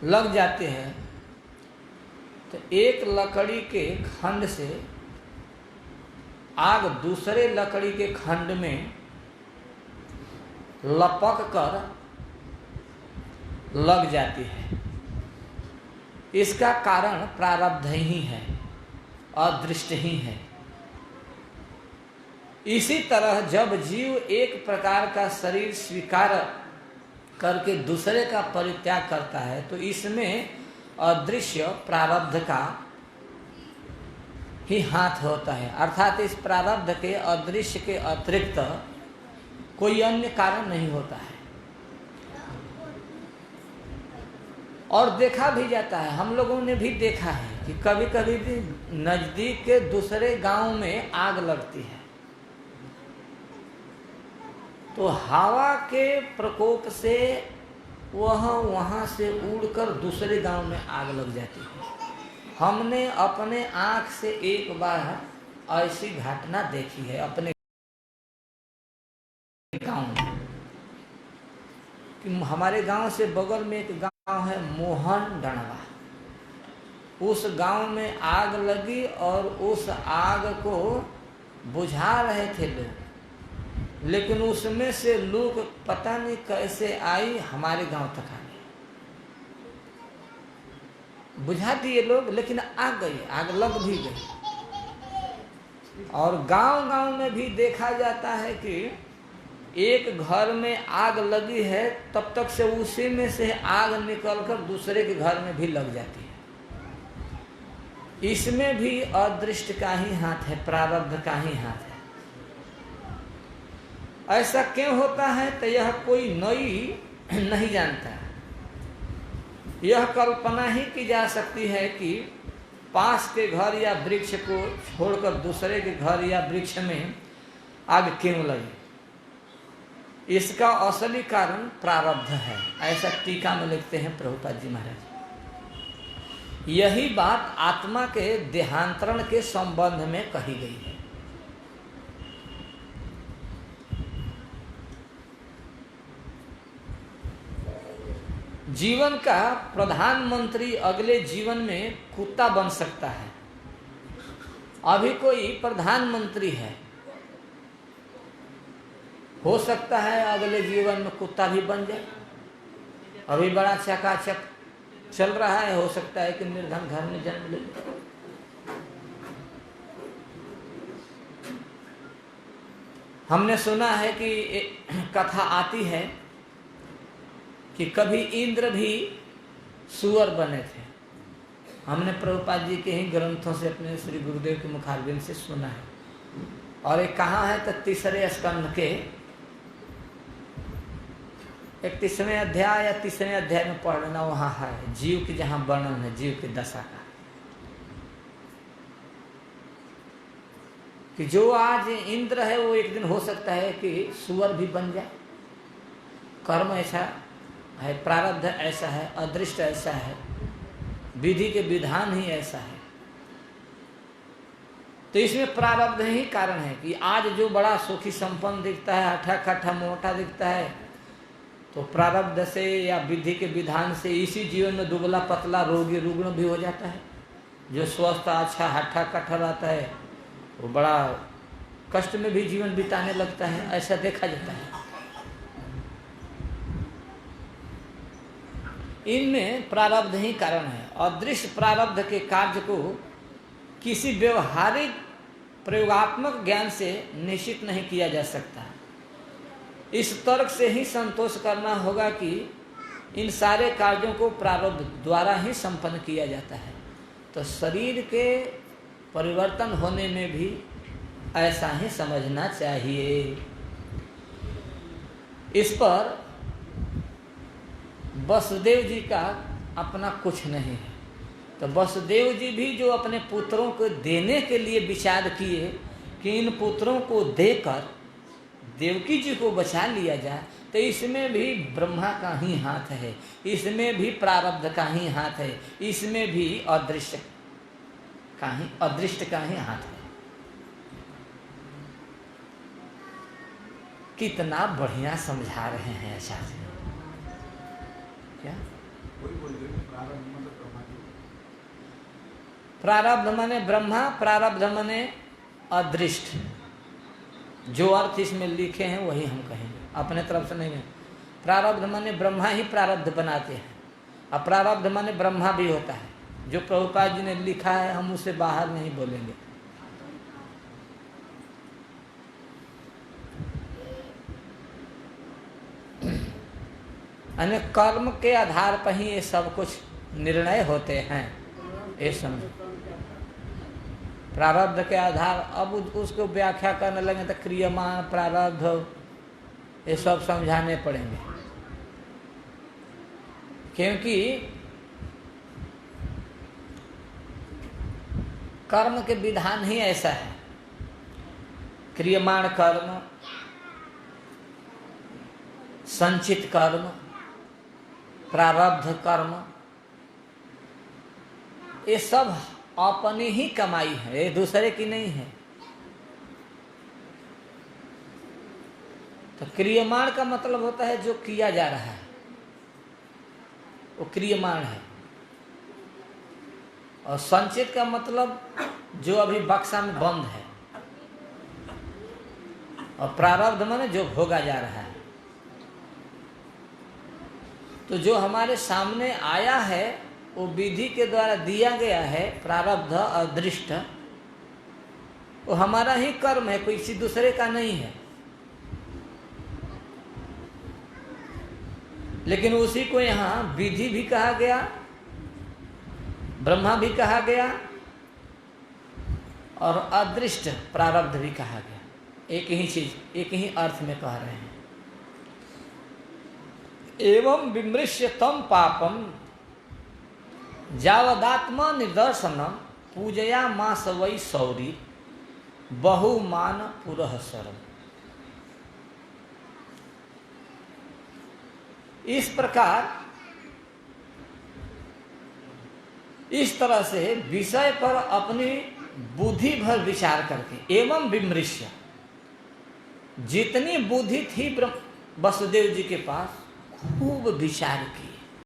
लग जाते हैं तो एक लकड़ी के खंड से आग दूसरे लकड़ी के खंड में लपक कर लग जाती है। इसका कारण प्रारब्ध ही है, अदृष्ट ही है। इसी तरह जब जीव एक प्रकार का शरीर स्वीकार करके दूसरे का परित्याग करता है तो इसमें अदृश्य प्रारब्ध का ही हाथ होता है। अर्थात इस प्रारब्ध के अदृश्य के अतिरिक्त कोई अन्य कारण नहीं होता है। और देखा भी जाता है, हम लोगों ने भी देखा है कि कभी कभी भी नजदीक के दूसरे गांव में आग लगती है तो हवा के प्रकोप से वह वहां से उड़कर दूसरे गांव में आग लग जाती है। हमने अपने आंख से एक बार ऐसी घटना देखी है अपने गांव में कि हमारे गांव से बगल में एक गांव है मोहन डणवा। उस गांव में आग लगी और उस आग को बुझा रहे थे लोग, लेकिन उसमें से लोग पता नहीं कैसे आई हमारे गांव तक आ गई। बुझा दिए लोग, लेकिन आग गई, आग लग भी गई। और गांव-गांव में भी देखा जाता है कि एक घर में आग लगी है तब तक से उसी में से आग निकलकर दूसरे के घर में भी लग जाती है। इसमें भी अदृष्ट का ही हाथ है, प्रारब्ध का ही हाथ है। ऐसा क्यों होता है तो यह कोई नई नहीं जानता। यह कल्पना ही की जा सकती है कि पास के घर या वृक्ष को छोड़कर दूसरे के घर या वृक्ष में आग क्यों लगी। इसका असली कारण प्रारब्ध है, ऐसा टीका में लिखते हैं प्रभुपाद जी महाराज। यही बात आत्मा के देहांतरण के संबंध में कही गई है। जीवन का प्रधानमंत्री अगले जीवन में कुत्ता बन सकता है। अभी कोई प्रधानमंत्री है, हो सकता है अगले जीवन में कुत्ता भी बन जाए। अभी बड़ा चकाचक चल रहा है, हो सकता है कि निर्धन घर में जन्म ले। हमने सुना है कि कथा आती है कि कभी इंद्र भी सुअर बने थे। हमने प्रभुपाद जी के ही ग्रंथों से, अपने श्री गुरुदेव के मुखारबिंद से सुना है। और एक कहाँ है तो तीसरे स्कंध के 31वें अध्याय या 3वें अध्याय में पढ़ लेना, वहाँ है जीव की जहाँ वर्णन है जीव की दशा का, कि जो आज इंद्र है वो एक दिन हो सकता है कि सुअर भी बन जाए। कर्म ऐसा है, प्रारब्ध ऐसा है, अदृष्ट ऐसा है, विधि के विधान ही ऐसा है। तो इसमें प्रारब्ध ही कारण है कि आज जो बड़ा सुखी संपन्न दिखता है, हठा कट्ठा मोटा दिखता है, तो प्रारब्ध से या विधि के विधान से इसी जीवन में दुबला पतला रोगी रुग्ण भी हो जाता है। जो स्वस्थ अच्छा हठा कट्ठा रहता है वो बड़ा कष्ट में भी जीवन बिताने लगता है, ऐसा देखा जाता है। इनमें प्रारब्ध ही कारण है। अदृश्य प्रारब्ध के कार्य को किसी व्यवहारिक प्रयोगात्मक ज्ञान से निश्चित नहीं किया जा सकता। इस तर्क से ही संतोष करना होगा कि इन सारे कार्यों को प्रारब्ध द्वारा ही संपन्न किया जाता है। तो शरीर के परिवर्तन होने में भी ऐसा ही समझना चाहिए। इस पर वसुदेव जी का अपना कुछ नहीं है। तो वसुदेव जी भी जो अपने पुत्रों को देने के लिए विचार किए कि इन पुत्रों को देकर देवकी जी को बचा लिया जाए, तो इसमें भी ब्रह्मा का ही हाथ है, इसमें भी प्रारब्ध का ही हाथ है, इसमें भी अदृश्य का ही हाथ है। कितना बढ़िया समझा रहे हैं आचार्य। क्या प्रारब्ध माने ब्रह्मा, प्रारब्ध माने अदृष्ट। जो अर्थ इसमें लिखे हैं वही हम कहेंगे, अपने तरफ से नहीं है। प्रारब्ध माने ब्रह्मा ही प्रारब्ध बनाते हैं, और प्रारब्ध माने ब्रह्मा भी होता है। जो प्रभुपाद जी ने लिखा है हम उससे बाहर नहीं बोलेंगे। अन्य कर्म के आधार पर ही ये सब कुछ निर्णय होते हैं, ये समझो। प्रारब्ध के आधार, अब उसको व्याख्या करने लगे तो क्रियमान प्रारब्ध ये सब समझाने पड़ेंगे, क्योंकि कर्म के विधान ही ऐसा है। क्रियमाण कर्म, संचित कर्म, प्रारब्ध कर्म, ये सब अपनी ही कमाई है, ये दूसरे की नहीं है। तो क्रियमाण का मतलब होता है जो किया जा रहा है, वो क्रियमाण है। और संचित का मतलब जो अभी बक्सा में बंद है। और प्रारब्ध माने जो भोगा जा रहा है। तो जो हमारे सामने आया है वो विधि के द्वारा दिया गया है, प्रारब्ध अदृष्ट, वो हमारा ही कर्म है, कोई किसी दूसरे का नहीं है। लेकिन उसी को यहाँ विधि भी कहा गया, ब्रह्मा भी कहा गया, और अदृष्ट प्रारब्ध भी कहा गया। एक ही चीज, एक ही अर्थ में कह रहे हैं। एवं विमृश्य तम पापम जावदात्मा निदर्शनम पूजया मास वै सौरी बहुमान पुरः सरम। इस प्रकार, इस तरह से विषय पर अपनी बुद्धि भर विचार करके, एवं विमृश्य, जितनी बुद्धि थी वसुदेव जी के पास खूब विचार किया।